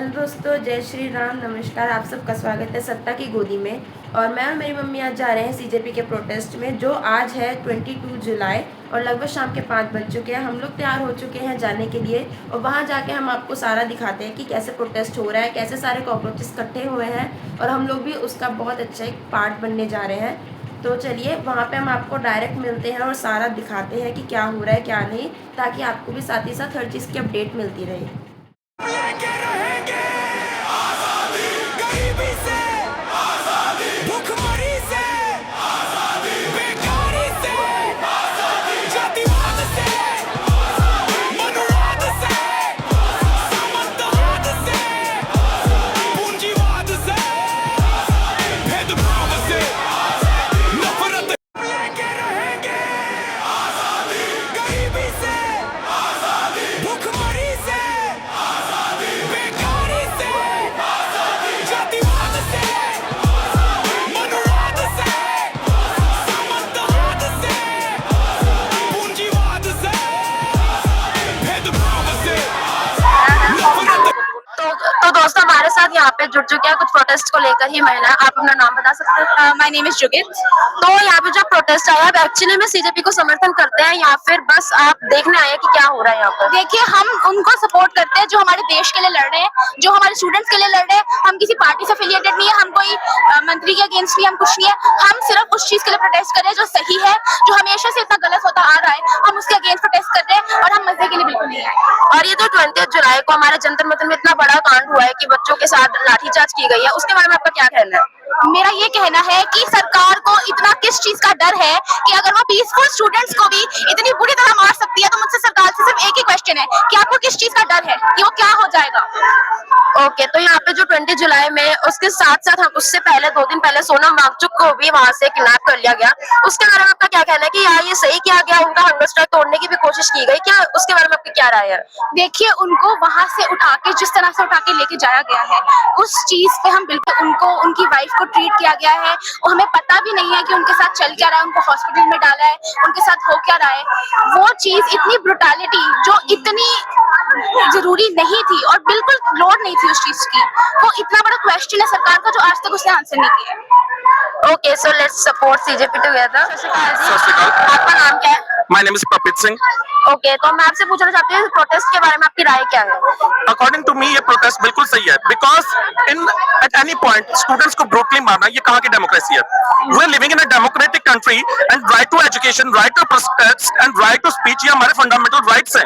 Hello दोस्तों, जय श्री राम। नमस्कार, आप सबका स्वागत है सत्ता की गोदी में। और मैं और मेरी मम्मी आज जा रहे हैं सीजेपी के प्रोटेस्ट में, जो आज है 22 जुलाई और लगभग शाम के 5 बज चुके हैं। हम लोग तैयार हो चुके हैं जाने के लिए और वहाँ जाके हम आपको सारा दिखाते हैं कि कैसे प्रोटेस्ट हो रहा है, कैसे सारे कॉकरोचेस इकट्ठे हुए हैं और हम लोग भी उसका बहुत अच्छा एक पार्ट बनने जा रहे हैं। तो चलिए वहाँ पे हम आपको डायरेक्ट मिलते हैं और सारा दिखाते हैं कि क्या हो रहा है क्या नहीं, ताकि आपको भी साथ ही साथ हर चीज़ की अपडेट मिलती रहे। लेके रहेंगे आजादी, गरीबी से आजादी, भूखमरी से आजादी, बेकारी से आजादी, जातिवाद से आजादी, मनुवाद से आजादी, सामंतवाद से आजादी, पूंजीवाद से आजादी, भेदभाव से आजादी, नफरत। लेके रहेंगे आजादी, गरीबी से आजादी, भूखमरी से तो दोस्तों हमारे साथ यहाँ पे जुड़ चुके हैं कुछ प्रोटेस्ट को लेकर ही महिला। आप अपना नाम बता सकते हैं? My name is Jugit. तो यहाँ पे जो प्रोटेस्ट आया, आप एक्चुअली में सीजेपी को समर्थन करते हैं या फिर बस आप देखने आए हैं कि क्या हो रहा है यहाँ पर? देखिए, हम उनको सपोर्ट करते हैं जो हमारे देश के लिए लड़ रहे हैं, जो हमारे स्टूडेंट्स के लिए लड़ रहे हैं। हम किसी पार्टी से एफिलिएटेड नहीं है, हम कोई मंत्री के अगेंस्ट नहीं, हम कुछ नहीं है। हम सिर्फ उस चीज के लिए प्रोटेस्ट कर रहे हैं जो सही है, जो हमेशा से इतना गलत होता आ रहा है, हम उसके अगेंस्ट प्रोटेस्ट कर रहे हैं और हम मजे के लिए बिल्कुल नहीं आए। और ये तो 20 जुलाई को हमारे जंतर मंतर में इतना बड़ा कांड हुआ है कि बच्चों के साथ लाठीचार्ज की गई है, उसके बारे में आपका क्या कहना है? मेरा ये कहना है कि सरकार को इतना किस चीज का डर है कि अगर वो पीसफुल स्टूडेंट्स को भी इतनी बुरी तरह मार सकती है, तो मुझसे सरकार से सिर्फ एक ही क्वेश्चन है कि आपको किस चीज का डर है कि वो क्या हो जाएगा। ओके, तो यहाँ पे जो 20 जुलाई में उसके साथ साथ हम उससे पहले 2 दिन पहले सोनम वांगचुक को भी वहां से किडनैप कर लिया गया, उसके बारे में आपका क्या कहना है कि यार ये सही किया गया? उनका हंगर स्ट्राइक तोड़ने की भी कोशिश की गई क्या? उसके बारे में आपकी क्या राय है? देखिए, उनको वहां से उठा के जिस तरह से उठा के लेके जाया गया है, उस चीज पे हम बिल्कुल उनको उनकी वाइफ को ट्रीट किया गया है और हमें पता भी नहीं है कि उनके साथ चल क्या रहा है, उनको हॉस्पिटल में डाला है, उनके साथ हो क्या रहा है। वो चीज इतनी ब्रुटैलिटी जो इतनी जरूरी नहीं थी और बिल्कुल लोड नहीं थी उस चीज की, वो इतना बड़ा क्वेश्चन है सरकार का जो आज तक उसने आंसर नहीं किया। Okay, so let's support CJP together. Sat Shri Akal. आपका नाम क्या है? My name is Prapit Singh. Okay, तो मैं आपसे पूछना चाहती हूँ प्रोटेस्ट के बारे में आपकी राय क्या है? अकॉर्डिंग टू मी ये प्रोटेस्ट बिल्कुल सही है, because in at any point students को ब्रूटली मारना ये कहाँ की डेमोक्रेसी है? We are living in a democratic country and right to education, right to protest and right to speech ये हमारे फंडामेंटल राइट्स हैं।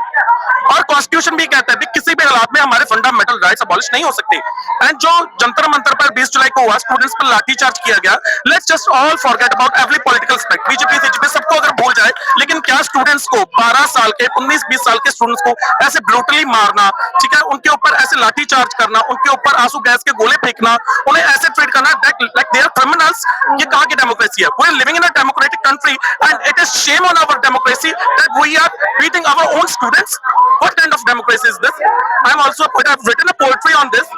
और कॉन्स्टिट्यूशन भी कहता है कि किसी भी हालात में हमारे फंडामेंटल राइट्स अबॉलिश नहीं हो सकते। एंड जो जंतर मंतर पर 20 जुलाई को हुआ, स्टूडेंट्स पर लाठीचार्ज किया गया, let's just all forget about every political aspect, BJP CJP सबको अगर भूल जाए, लेकिन क्या स्टूडेंट्स को 12 साल के 19-20 साल के स्टूडेंट्स को ऐसे ब्रूटली मारना, ठीक है, उनके ऊपर ऐसे लाठीचार्ज करना, उनके ऊपर आंसू गैस के गोले फेंकना, उन्हें ऐसे ट्रीट करना लाइक दे आर क्रिमिनल्स, ये कहाँ की डेमोक्रेसी है? We are living in a democratic country and it is shame on our democracy that we are beating our own students. What kind of democracy is this? I am also I have written a poetry on this.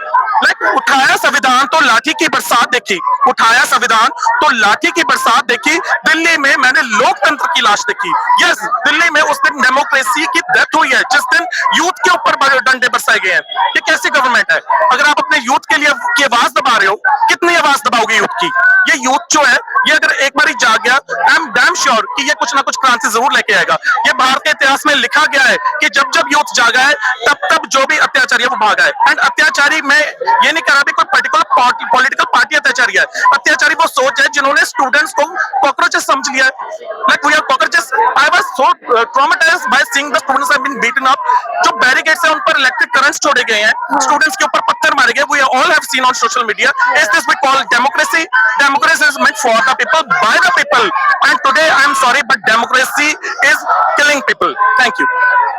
Like उठाया संविधान तो लाठी की बरसात देखी, उठाया संविधान तो लाठी की बरसात देखी, दिल्ली में मैंने लोकतंत्र की लाश देखी। यस, दिल्ली में उस दिन डेमोक्रेसी की डेथ हुई है, जिस दिन यूथ के ऊपर डंडे बरसाए गए हैं। ये कैसी गवर्नमेंट है? अगर आप अपने यूथ के लिए की आवाज दबा रहे हो, कितनी आवाज दबाओगे यूथ की? ये यूथ जो है, ये अगर एक बार जाग गया, आई एम डैम श्योर कि ये कुछ ना कुछ क्रांति जरूर लेके आएगा। ये भारत के इतिहास में लिखा गया है कि जब जब यूथ जागा है, तब तब जो भी अत्याचारी है वो भागा है। एंड अत्याचारी में ये नहीं कह रहा कोई पर्टिकुलर पॉलिटिकल पार्टी अत्याचारी है। अत्याचारी वो सोच है जिन्होंने स्टूडेंट्स को कॉकरोचेस समझ लिया है। Like we are cockroaches. I was so traumatized by seeing the students have been beaten up. जो बैरिकेड्स है उन पर इलेक्ट्रिक करंट्स छोड़े गए हैं, स्टूडेंट्स के ऊपर पत्थर मारे गए। We all have seen on social media. Is this we call democracy? Democracy is meant for the people, by the people, and today I am sorry but democracy is killing people. Thank you.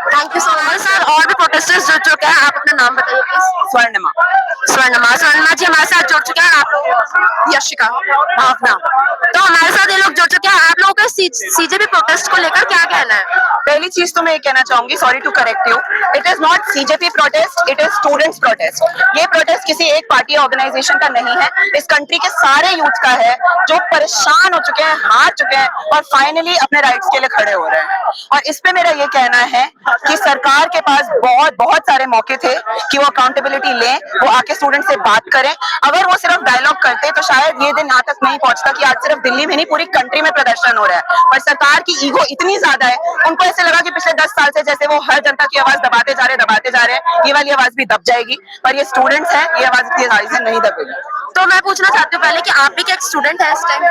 Thank you so much sir. और भी protesters जुड़ चुके हैं, आप अपना नाम बताइए please. Swarnima. Swarnima जी हमारे साथ जुड़ चुके हैं। आप लोग? यशिका। भावना। तो हमारे साथ ये लोग जुड़ चुके हैं। आप लोगों को इस सीजेपी प्रोटेस्ट को लेकर क्या कहना है? पहली चीज तो मैं ये कहना चाहूंगी, sorry to correct you, it is not CJP protest, it is students protest. ये प्रोटेस्ट किसी एक पार्टी ऑर्गेनाइजेशन का नहीं है, इस कंट्री के सारे यूथ का है जो परेशान हो चुके हैं, हार चुके हैं और फाइनली अपने राइट्स के लिए खड़े हो रहे हैं। और इस पे मेरा ये कहना है कि सरकार के पास बहुत बहुत सारे मौके थे कि वो अकाउंटेबिलिटी लें, वो आके स्टूडेंट से बात करें। अगर वो सिर्फ डायलॉग करते तो शायद ये दिन यहाँ तक नहीं पहुंचता कि आज सिर्फ दिल्ली में नहीं पूरी कंट्री में प्रदर्शन हो रहा है। पर सरकार की ईगो इतनी ज्यादा है, उनको ऐसे लगा कि पिछले 10 साल से जैसे वो हर जनता की आवाज दबाते जा रहे हैं, ये वाली आवाज भी दब जाएगी। पर ये स्टूडेंट्स हैं, ये आवाज इतनी आसानी से नहीं दबेगी। तो मैं पूछना चाहती हूँ पहले कि आप भी क्या एक स्टूडेंट है इस टाइम?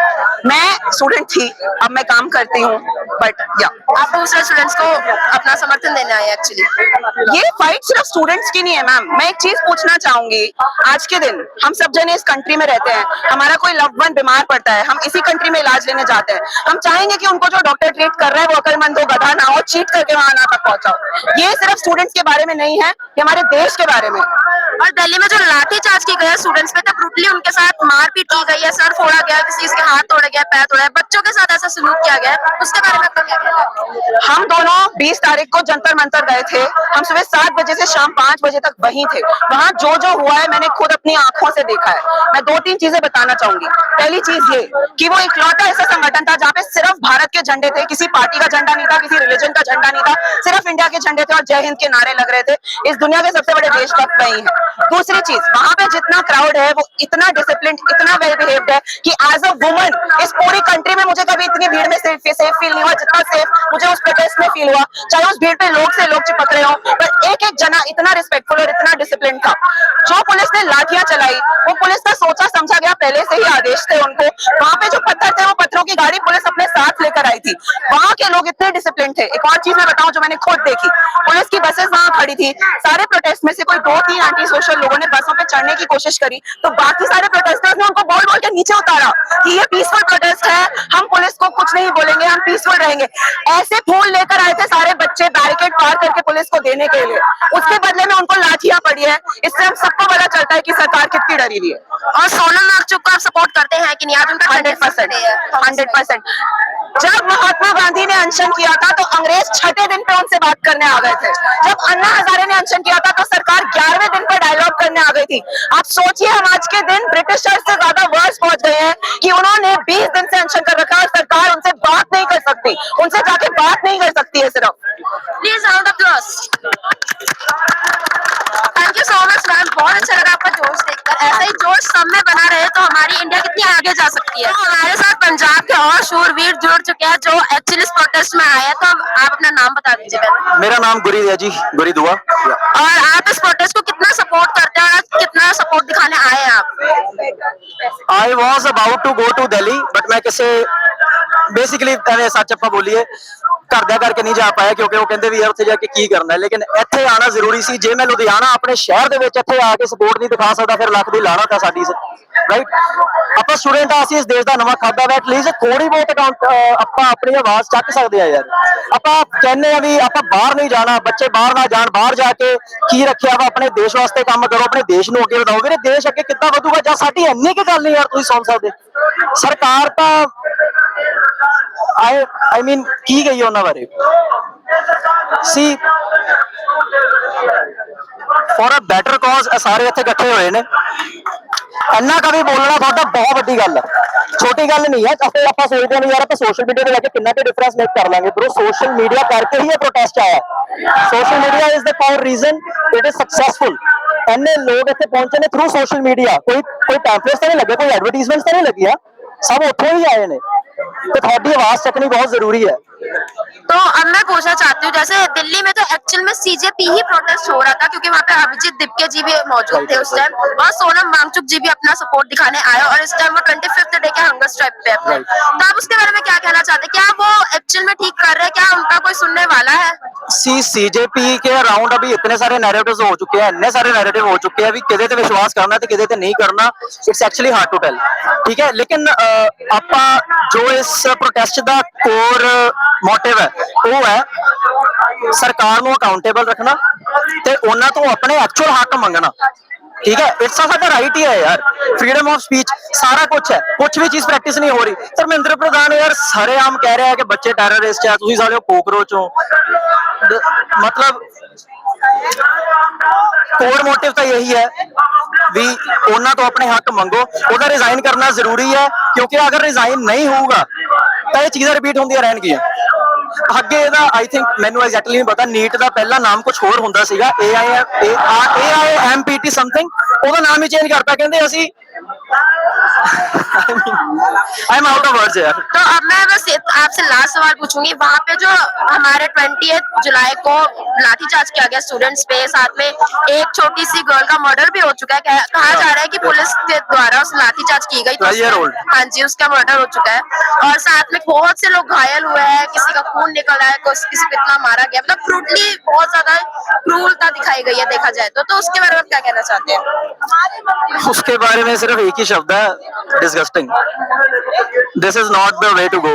मैं स्टूडेंट थी, अब मैं काम करती हूँ, बट या आप दूसरे स्टूडेंट्स को अपना समर्थन देने आए एक्चुअली। ये फाइट सिर्फ स्टूडेंट्स की नहीं है मैम। मैं एक चीज पूछना चाहूंगी, आज के दिन हम सब जने इस कंट्री में रहते हैं, हमारा कोई लव्ड वन बीमार पड़ता है, हम इसी कंट्री में इलाज लेने जाते हैं, हम चाहेंगे कि उनको जो डॉक्टर ट्रीट कर रहा है वो अकलमंद हो, गधा ना हो, चीट करके वहां ना तक पहुंचाओ। ये सिर्फ स्टूडेंट्स के बारे में नहीं है, ये हमारे देश के बारे में। और दिल्ली में जो लाठीचार्ज की गई है स्टूडेंट्स पे, तब ब्रूटली उनके साथ मारपीट की गई है, सर फोड़ा गया, किसी के हाथ तोड़ा गया, पैर तोड़ा गया, बच्चों के साथ ऐसा सलूक किया गया है, उसके बारे में आपका क्या कहना है? हम दोनों 20 तारीख को जंतर मंतर गए थे। हम सुबह 7 बजे से शाम 5 बजे तक वहीं थे। वहां जो जो हुआ है मैंने खुद अपनी आंखों से देखा है। मैं 2-3 चीजें बताना चाहूंगी। पहली चीज ये कि वो इकलौता ऐसा संगठन था जहाँ पे सिर्फ भारत के झंडे थे, किसी पार्टी का झंडा नहीं था, किसी रिलीजन का झंडा नहीं था, सिर्फ इंडिया के झंडे थे और जय हिंद के नारे लग रहे थे। इस दुनिया के सबसे बड़े देशभक्त वही है। दूसरी चीज, वहां पे जितना क्राउड है वो इतना डिसिप्लिन, इतना वेल बिहेव्ड है कि एज अ वुमन इस पूरी कंट्री में मुझे कभी इतनी भीड़ में सेफ फील नहीं हुआ जितना सेफ मुझे उस प्रोटेस्ट में फील हुआ। चाहे उस भीड़ पे लोग से लोग चिपक रहे हो, पर एक एक जना इतना रिस्पेक्टफुल और इतना डिसिप्लिन था। जो पुलिस ने लाठियां चलाई वो पुलिस का सोचा समझा गया पहले से ही आदेश थे उनको। वहां पे जो पत्थर थे वो पत्थरों की गाड़ी पुलिस अपने साथ लेकर आई थी। वहां के लोग इतने डिसिप्लिन थे। एक और चीज मैं बताऊं जो मैंने खुद देखी, पुलिस की बसेस वहां खड़ी थी। सारे प्रोटेस्ट में से कोई 2-3 एंटी सोशल लोगों ने बसों पे चढ़ने की कोशिश करी तो बाकी सारे प्रोटेस्टर्स ने उनको बोल बोल के नीचे उतारा कि ये पीसफुल प्रोटेस्ट है, हम पुलिस को कुछ नहीं बोलेंगे, हम पीसफुल रहेंगे। ऐसे फूल लेकर आए थे सारे बच्चे बैरिकेड पार करके पुलिस को देने के लिए, उसके बदले में उनको लाठियां पड़ी है। इससे हम सबको पता चलता है कि सरकार कितनी डरी हुई है। और सोनम नागचुक को आप सपोर्ट करते हैं कि नहीं? आज उनका 100%। जब महात्मा गांधी ने अनशन किया था तो अंग्रेज 6ठे दिन पे उनसे बात करने आ गए थे। जब अन्ना हजारे ने अनशन किया था तो सरकार 11वें दिन पर डायलॉग करने आ गई थी। आप सोचिए हम आज के दिन ब्रिटिशर्स से ज्यादा वर्ष पहुंच गए हैं कि उन्होंने 20 दिन से अनशन कर रखा है और सरकार उनसे बात नहीं कर सकती, उनसे जाके बात नहीं कर सकती है सिर्फ। Please round of applause. Thank you so much ma'am, बहुत अच्छा लगा आपका जोश देखकर। ऐसा ही जोश सब में बना रहे तो हमारी इंडिया कितनी आगे जा सकती है। तो हमारे साथ पंजाब के और शूरवीर जुड़ चुके हैं जो एक्चुअली इस प्रोटेस्ट में आए हैं। तो आप अपना नाम बता दीजिए पहले। मेरा नाम गुरी है जी, गुरी दुआ। और आप इस प्रोटेस्ट को कितना सपोर्ट करते हैं और कितना सपोर्ट दिखाने आए हैं आप? I was about to go to Delhi but मैं किसी बेसिकली सच ਆਪਾਂ बोलिए ਘਰਦਿਆਂ ਕਰਕੇ ਨਹੀਂ ਜਾ ਪਾਇਆ ਕਿਉਂਕਿ ਉਹ ਕਹਿੰਦੇ ਵੀ ਯਾਰ ਉੱਥੇ ਜਾ ਕੇ ਕੀ ਕਰਨਾ ਹੈ, ਲੇਕਿਨ ਇੱਥੇ ਆਣਾ ਜ਼ਰੂਰੀ ਸੀ। ਜੇ ਮੈਂ ਲੁਧਿਆਣਾ ਆਪਣੇ ਸ਼ਹਿਰ ਦੇ ਵਿੱਚ ਇੱਥੇ ਆ ਕੇ ਸਪੋਰਟ ਨਹੀਂ ਦਿਖਾ ਸਕਦਾ ਫਿਰ ਲੱਖ ਦੀ ਲਾਹਨਤ ਹੈ ਸਾਡੀ, ਰਾਈਟ। ਆਪਾਂ ਸਟੂਡੈਂਟ ਆ, ਅਸੀਂ ਇਸ ਦੇਸ਼ ਦਾ ਨਵਾਂ ਖਾਦਾ ਵਾ, ਐਟਲੀਸਟ ਥੋੜੀ ਬਹੁਤ ਆਪਾਂ ਆਪਣੀ ਆਵਾਜ਼ ਚੱਕ ਸਕਦੇ ਆ ਯਾਰ। ਆਪਾਂ ਕਹਿੰਦੇ ਆ ਵੀ ਆਪਾਂ ਬਾਹਰ ਨਹੀਂ ਜਾਣਾ, ਬੱਚੇ ਬਾਹਰ ਨਾ ਜਾਣ, ਬਾਹਰ ਜਾ ਕੇ ਕੀ ਰੱਖਿਆ ਵਾ, ਆਪਣੇ ਦੇਸ਼ ਵਾਸਤੇ ਕੰਮ ਕਰੋ, ਆਪਣੇ ਦੇਸ਼ ਨੂੰ ਅੱਗੇ ਵਧਾਓ। ਵੀਰੇ ਦੇਸ਼ ਅੱਗੇ ਕਿੱਦਾਂ ਵਧੂਗਾ ਜਾਂ ਸਾਡੀ ਇੰਨੀ ਕੀ ਗੱਲ ਨਹੀਂ ਯਾਰ ਤੁਸੀਂ ਸੁਣ ਸਕਦੇ। ਸਰਕਾਰ ਤਾਂ I mean ਕੀ ਗਈ ਉਹਨਾਂ ਬਾਰੇ ਸੀ ਫॉर अ बेटर कॉज ਸਾਰੇ ਇੱਥੇ ਇਕੱਠੇ ਹੋਏ ਨੇ। ਇੰਨਾ ਕਾ ਵੀ ਬੋਲਣਾ ਤੁਹਾਡਾ ਬਹੁਤ ਵੱਡੀ ਗੱਲ ਹੈ, ਛੋਟੀ ਗੱਲ ਨਹੀਂ ਹੈ। ਆਪਾਂ ਸੋਚਦੇ ਹਾਂ ਯਾਰ ਆਪਾਂ ਸੋਸ਼ਲ ਮੀਡੀਆ ਤੇ ਲੈ ਕੇ ਕਿੰਨਾ ਕੁ ਡਿਫਰੈਂਸ ਮੇਕ ਕਰ ਲਾਂਗੇ। ਬ్రో ਸੋਸ਼ਲ ਮੀਡੀਆ ਕਰਕੇ ਹੀ ਇਹ ਪ੍ਰੋਟੈਸਟ ਆਇਆ। Social media is the power reason it is successful. ਇੰਨੇ ਲੋਕ ਇੱਥੇ ਪਹੁੰਚੇ ਨੇ ਥਰੂ ਸੋਸ਼ਲ ਮੀਡੀਆ। ਕੋਈ ਪੈਂਫਲੇਟਸ ਤਾਂ ਨਹੀਂ ਲੱਗੇ, ਕੋਈ ਐਡਵਰਟਾਈਜ਼ਮੈਂਟਸ ਤਾਂ ਨਹੀਂ ਲੱਗੀਆਂ, ਸਭ ਉੱਥੋਂ ਹੀ ਆਏ ਨੇ। तो थोड़ी आवाज चकनी बहुत जरूरी है। तो अब मैं पूछना चाहती हूँ, जैसे दिल्ली में तो एक्चुअल में सीजेपी ही प्रोटेस्ट हो रहा था क्योंकि वहाँ पे अभिजीत दिपके जी भी मौजूद थे उस टाइम और सोनम वांगचुक जी भी अपना सपोर्ट दिखाने आए और इस टाइम वो 25th डे के हंगर स्ट्राइक पे अपने। तो आप उसके बारे में क्या कहना चाहते हैं? क्या वो एक्चुअल में ठीक कर रहे हैं? क्या उनका कोई सुनने वाला है? सीजेपी के अराउंड अभी इतने सारे नैरेटिव्स हो चुके हैं, इतने सारे नैरेटिव हो चुके हैं भी किदे ते विश्वास करना ते किदे ते नहीं करना, it's actually hard to tell, ठीक है। लेकिन आपा जो इस प्रोटेस्ट का कोर मोटिव है वो है सरकार को अकाउंटेबल रखना ते उन्हां तो अपने एक्चुअल हक मंगना। ठीक है, इट्स साਡਾ राइट ही है यार, फ्रीडम ऑफ स्पीच सारा कुछ है, कुछ भी चीज प्रैक्टिस नहीं हो रही। धर्मेंद्र प्रधान यार सरेआम कह रहा है कि बच्चे टेररिस्ट है, ਤੁਸੀਂ साले कोकरोच हो। मतलब कोर मोटिव तो यही है भी ਉਹਨਾਂ ਤੋਂ ਆਪਣੇ ਹੱਕ ਮੰਗੋ, ਉਹਦਾ ਰਿਜ਼ਾਈਨ ਕਰਨਾ ਜ਼ਰੂਰੀ ਹੈ, ਕਿਉਂਕਿ ਅਗਰ ਰਿਜ਼ਾਈਨ ਨਹੀਂ ਹੋਊਗਾ ਤਾਂ ਇਹ ਚੀਜ਼ਾਂ ਰਿਪੀਟ ਹੁੰਦੀਆਂ ਰਹਿਣਗੀਆਂ। ਅੱਗੇ ਇਹਦਾ ਆਈ ਥਿੰਕ ਮੈਨੂੰ ਐਗਜ਼ੈਕਟਲੀ ਨਹੀਂ ਪਤਾ, ਨੀਟ ਦਾ ਪਹਿਲਾ ਨਾਮ ਕੁਝ ਹੋਰ ਹੁੰਦਾ ਸੀਗਾ, AIMPT ਸਮਥਿੰਗ, ਉਹਦਾ ਨਾਮ ਹੀ ਚੇਂਜ ਕਰਤਾ, ਕਹਿੰਦੇ ਅਸੀਂ I am out of words यार। तो अब मैं बस आपसे लास्ट सवाल पूछूंगी, वहाँ पे जो हमारे 20 जुलाई को लाठीचार्ज किया गया स्टूडेंट्स पे, साथ में एक छोटी सी गर्ल का मर्डर भी हो चुका है, कहा जा रहा है कि पुलिस के द्वारा उस लाठीचार्ज की गई, 12 year old। हाँ जी, उसका मर्डर हो चुका है और साथ में बहुत से लोग घायल हुए हैं, किसी का खून निकल रहा है, किसी को इतना मारा गया, मतलब ब्रूटली बहुत ज्यादा क्रूरता दिखाई गई है देखा जाए तो उसके बारे में आप क्या कहना चाहते हैं? उसके बारे में सिर्फ एक ही शब्द है, disgusting. This is not the way to go.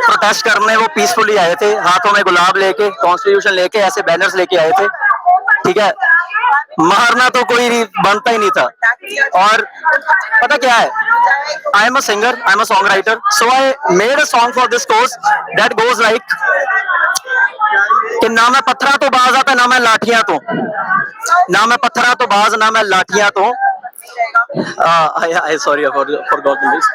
Protest करने वो पीसफुली आए थे, हाथों में गुलाब लेके, कॉन्स्टिट्यूशन लेके, ऐसे बैनर्स लेके आए थे, ठीक है, मारना तो कोई बनता ही नहीं था। और पता क्या है, I am a singer, I am a song writer, so I made a song for this course that goes like कि ना मैं पत्थरा तो बाज आता, ना मैं लाठियां तो, ना मैं पत्थरा तो बाज, ना मैं लाठियां तो, सॉरी फॉरगॉट दिस,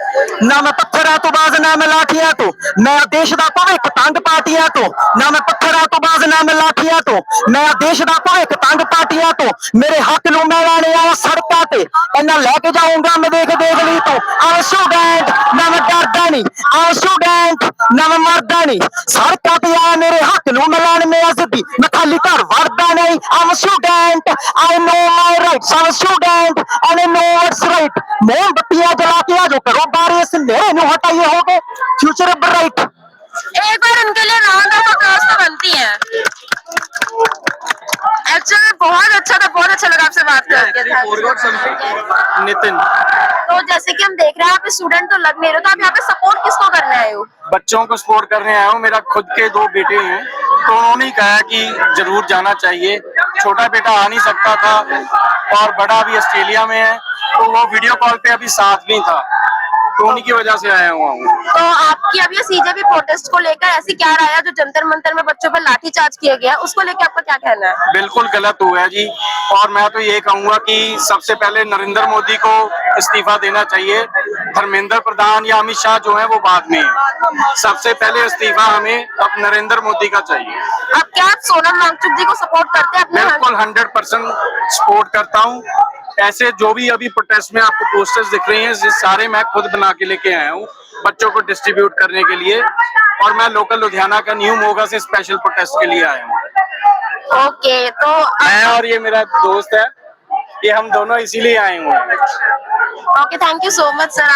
ना मैं पत्थरा तो बाज, ना मैं लाठियां तो, मैं देश दा भविख तंग पार्टियां तो, ना मैं पत्थरा तो बाज, ना मैं लाठियां तो, मैं देश दा भविख तंग पार्टियां तो, मेरे हक नूं मैं लाने आया सड़कां ते, इन्हां लेके जाऊंगा मैं देख देख ली तो, आई स्टूडेंट ना मैं डरदा नहीं, आई स्टूडेंट ना मैं मरदा नहीं, सड़कां ते आया मेरे हक नूं मैं लाने में आज़ादी, मैं खाली घर वड़दा नहीं, I student I know my rights, I student I know what's right, मोमबत्तियां जला के आज करो बारे इस अंधेरे नूं हटाइए, होगे फ्यूचर ब्राइट। एक बार उनके लिए राउंड ऑफ अप्लॉज तो बनती है। एक्चुअली बहुत अच्छा था, बहुत अच्छा लगा आपसे बात करके। नितिन, तो जैसे कि हम देख रहे हैं आप स्टूडेंट तो लग नहीं रहे, तो आप यहाँ पे सपोर्ट किसको करने आए हो? बच्चों को सपोर्ट करने आया हूँ। मेरा खुद के 2 बेटे हैं, तो उन्होंने ही कहा कि जरूर जाना चाहिए। छोटा बेटा आ नहीं सकता था और बड़ा अभी ऑस्ट्रेलिया में है, तो वो वीडियो कॉल पे अभी साथ में था, तो उन्हीं की वजह से आया हुआ हूँ। तो आपकी अब ये सीजेपी प्रोटेस्ट को लेकर ऐसी क्या राय है, जो जंतर मंतर में बच्चों पर लाठीचार्ज किया गया, उसको लेकर आपका क्या कहना है? बिल्कुल गलत हुआ है जी, और मैं तो ये कहूंगा कि सबसे पहले नरेंद्र मोदी को इस्तीफा देना चाहिए। धर्मेंद्र प्रधान या अमित शाह जो है वो बाद में है, सबसे पहले इस्तीफा हमें अब नरेंद्र मोदी का चाहिए। अब क्या आप सोनम वांगचुक जी को सपोर्ट करते हैं अपने? बिल्कुल 100% सपोर्ट करता हूँ। ऐसे जो भी अभी प्रोटेस्ट में आपको पोस्टर्स दिख रहे हैं, ये सारे मैं खुद बना के लेके आया हूँ बच्चों को डिस्ट्रीब्यूट करने के लिए, और मैं लोकल लुधियाना का न्यू मोगा से स्पेशल प्रोटेस्ट के लिए आया हूँ। ओके, तो मैं और ये मेरा दोस्त है, ये हम दोनों इसीलिए आए हुए हैं। Okay, thank you so much sir.